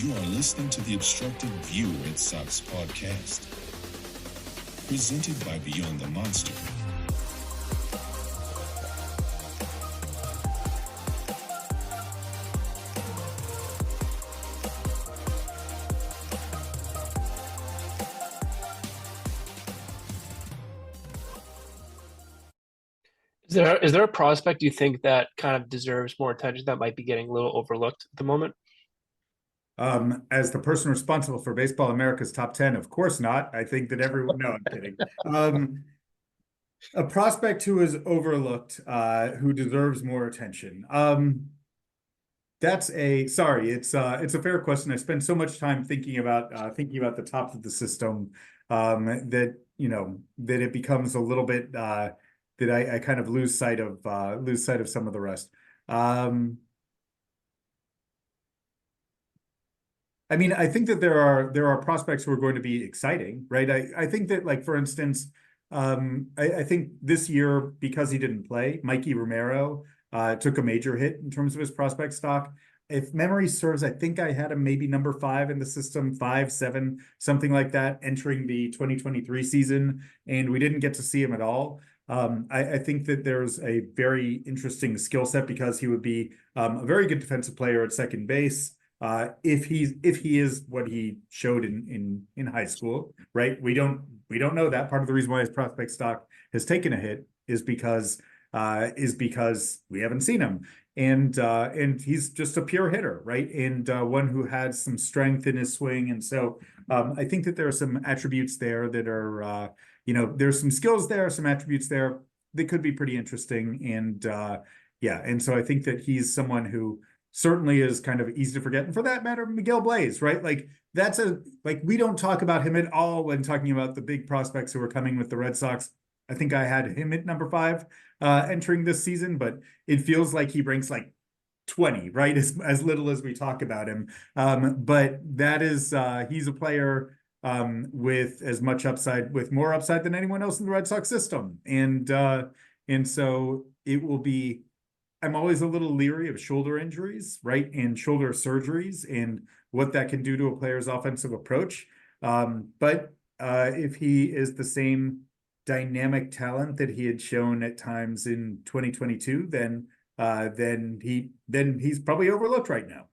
You are listening to the Obstructed View Red Sox podcast, presented by Beyond the Monster. Is there a prospect you think that kind of deserves more attention that might be getting a little overlooked at the moment? As the person responsible for Baseball America's top 10, of course not. I think that everyone, no, I'm kidding. A prospect who is overlooked, who deserves more attention. It's a fair question. I spend so much time thinking about the top of the system, that it becomes a little bit, that I kind of lose sight of some of the rest. I mean, I think that there are prospects who are going to be exciting, right? I think that, like, for instance, I think this year, because he didn't play, Mikey Romero took a major hit in terms of his prospect stock. If memory serves, I think I had him maybe number 5 in the system, 5, 7, something like that, entering the 2023 season, and we didn't get to see him at all. I think that there's a very interesting skill set because he would be a very good defensive player at second base. If he is what he showed in high school, right? We don't know that. Part of the reason why his prospect stock has taken a hit is because we haven't seen him, and he's just a pure hitter, right? And one who had some strength in his swing, and so I think that there are some attributes there that are there's some skills there, some attributes there that could be pretty interesting, and and so I think that he's someone who certainly is kind of easy to forget. And for that matter, Miguel Blaze, right? Like, we don't talk about him at all when talking about the big prospects who are coming with the Red Sox. I think I had him at number 5 entering this season, but it feels like he ranks like 20, right? As little as we talk about him. But that is, he's a player with as much upside, with more upside than anyone else in the Red Sox system. And so it will be, I'm always a little leery of shoulder injuries, right? And shoulder surgeries and what that can do to a player's offensive approach. But if he is the same dynamic talent that he had shown at times in 2022, then he's probably overlooked right now.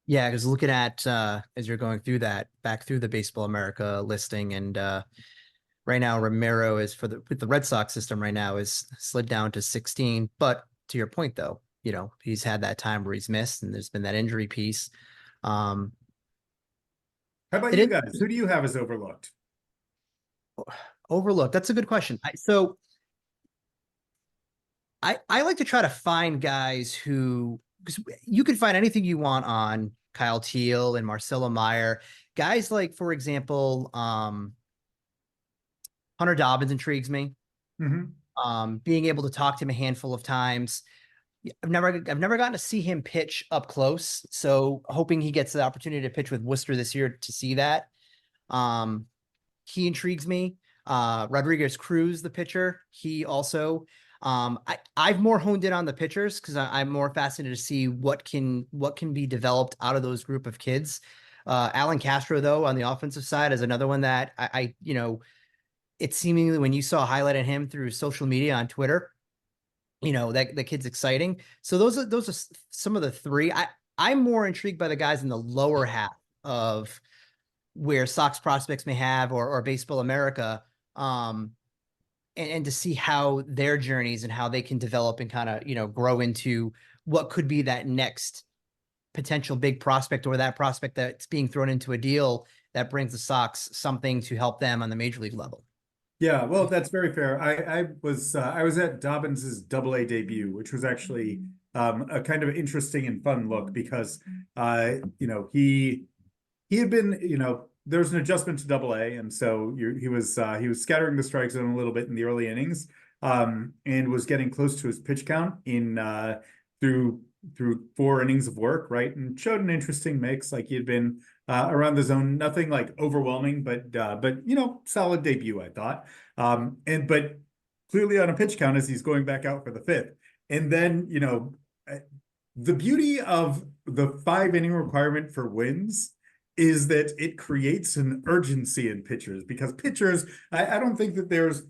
Yeah, because looking at as you're going through that, back through the Baseball America listing, and right now Romero is with the Red Sox system right now is slid down to 16. But to your point, though, he's had that time where he's missed, and there's been that injury piece. How about you guys? Who do you have as overlooked? Overlooked. That's a good question. I like to try to find guys who, because you can find anything you want on Kyle Teal and Marcelo Meyer. Guys like, for example, Hunter Dobbins intrigues me. Mm-hmm. Being able to talk to him a handful of times. I've never gotten to see him pitch up close, so hoping he gets the opportunity to pitch with Worcester this year to see that. He intrigues me. Rodriguez Cruz, the pitcher, he also. I've more honed in on the pitchers because I'm more fascinated to see what can be developed out of those group of kids. Alan Castro, though, on the offensive side, is another one that it's seemingly, when you saw a highlight of him through social media on Twitter, that the kid's exciting. So those are some of the three. I'm more intrigued by the guys in the lower half of where Sox prospects may have or Baseball America, and to see how their journeys and how they can develop and kind of grow into what could be that next potential big prospect, or that prospect that's being thrown into a deal that brings the Sox something to help them on the major league level. Yeah, well, that's very fair. I was at Dobbins's AA debut, which was actually a kind of interesting and fun look because he had been, there's an adjustment to AA, and so he was scattering the strike zone a little bit in the early innings, and was getting close to his pitch count in through 4 innings of work, right? And showed an interesting mix, like he had been around the zone, nothing like overwhelming, but solid debut, I thought. But clearly on a pitch count as he's going back out for the 5th. And then, the beauty of the 5 inning requirement for wins is that it creates an urgency in pitchers, because pitchers, I don't think that there's,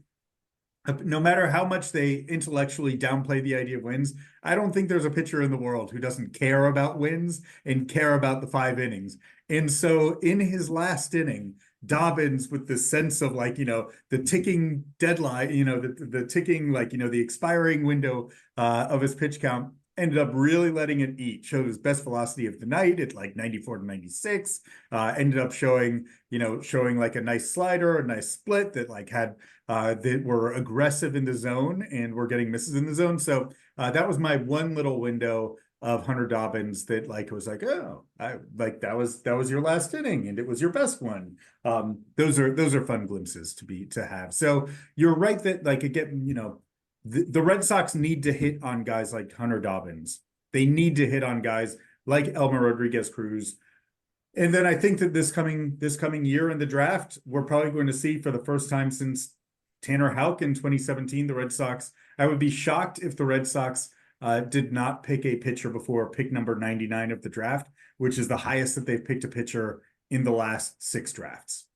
no matter how much they intellectually downplay the idea of wins, I don't think there's a pitcher in the world who doesn't care about wins and care about the 5 innings. And so in his last inning, Dobbins, with the sense of like, the ticking deadline, the ticking, like, the expiring window of his pitch count, ended up really letting it eat. Showed his best velocity of the night at like 94 to 96. Ended up showing like a nice slider, a nice split that like had that were aggressive in the zone and were getting misses in the zone. So that was my one little window of Hunter Dobbins that like was like, oh, I like that was your last inning and it was your best one. Those are fun glimpses to have. So you're right that like again, the Red Sox need to hit on guys like Hunter Dobbins. They need to hit on guys like Elmer Rodriguez Cruz. And then I think that this coming year in the draft, we're probably going to see for the first time since Tanner Houck in 2017, the Red Sox. I would be shocked if the Red Sox did not pick a pitcher before pick number 99 of the draft, which is the highest that they've picked a pitcher in the last 6 drafts.